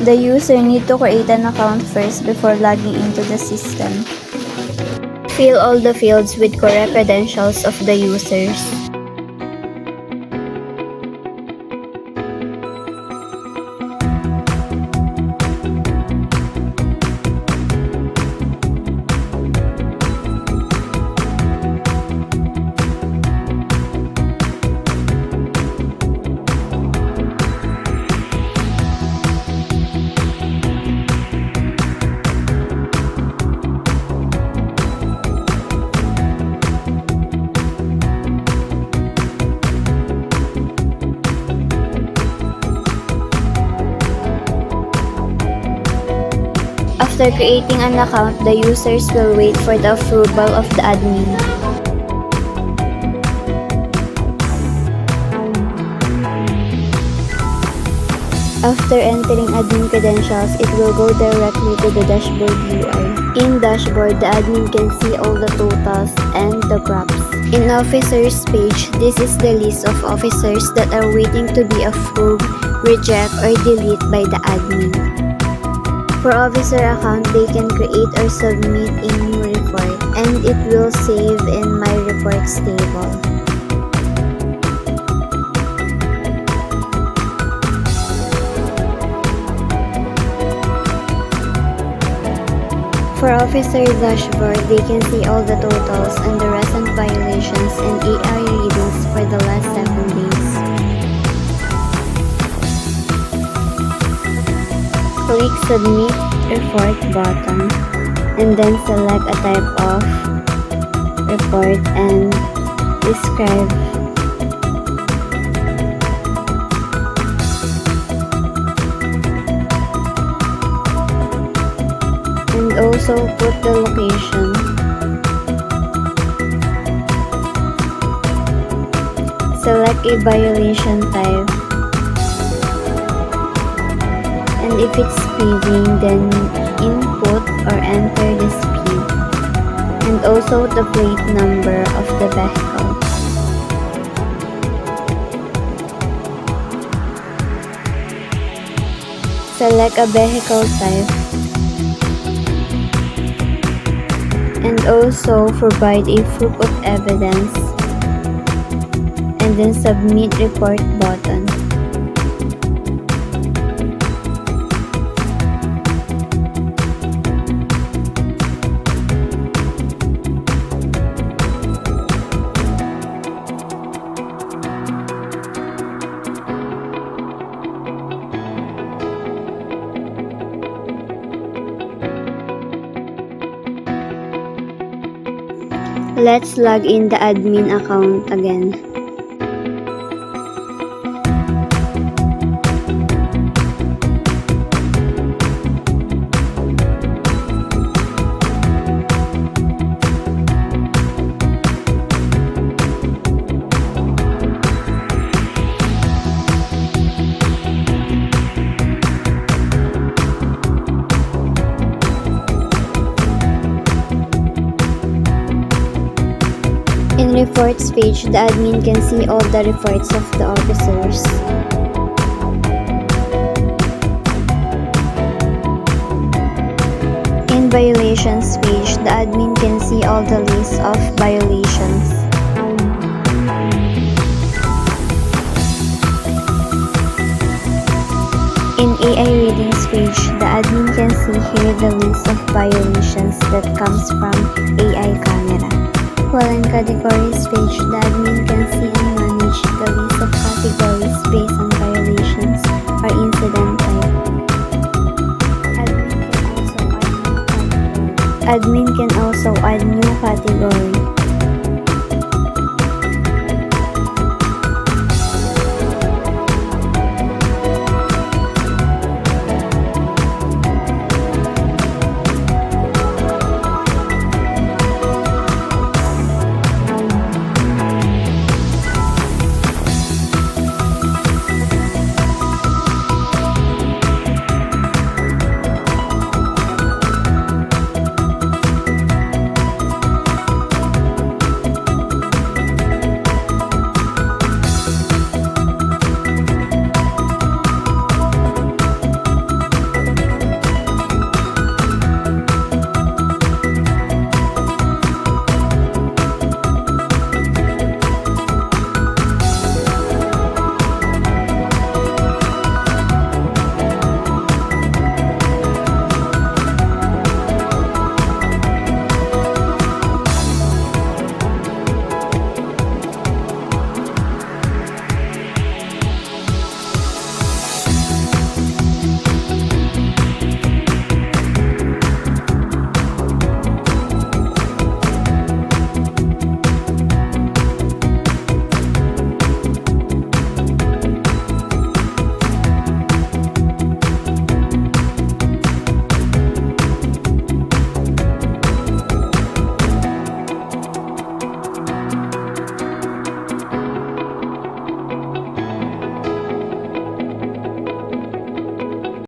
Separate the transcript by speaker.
Speaker 1: The user need to create an account first before logging into the system. Fill all the fields with correct credentials of the users. After creating an account, the users will wait for the approval of the admin. After entering admin credentials, it will go directly to the dashboard UI. In dashboard, the admin can see all the totals and the graphs. In officers page, this is the list of officers that are waiting to be approved, reject, or delete by the admin. For officer account, they can create or submit a new report, and it will save in My Reports table. For officer dashboard, they can see all the totals and the recent violations and AI readings for the last 7 days. Click Submit Report button and then select a type of report and describe. And also put the location. Select a violation type. And if it's speeding, then input or enter the speed. And also the plate number of the vehicle. Select a vehicle type. And also provide a proof of evidence. And then submit report button. Let's log in the admin account again. In reports page, the admin can see all the reports of the officers. In violations page, the admin can see all the lists of violations. In AI readings page, the admin can see here the list of violations that comes from AI camera. While in categories page, the admin can see and manage the list of categories based on violations or incident type. Admin can also add new categories.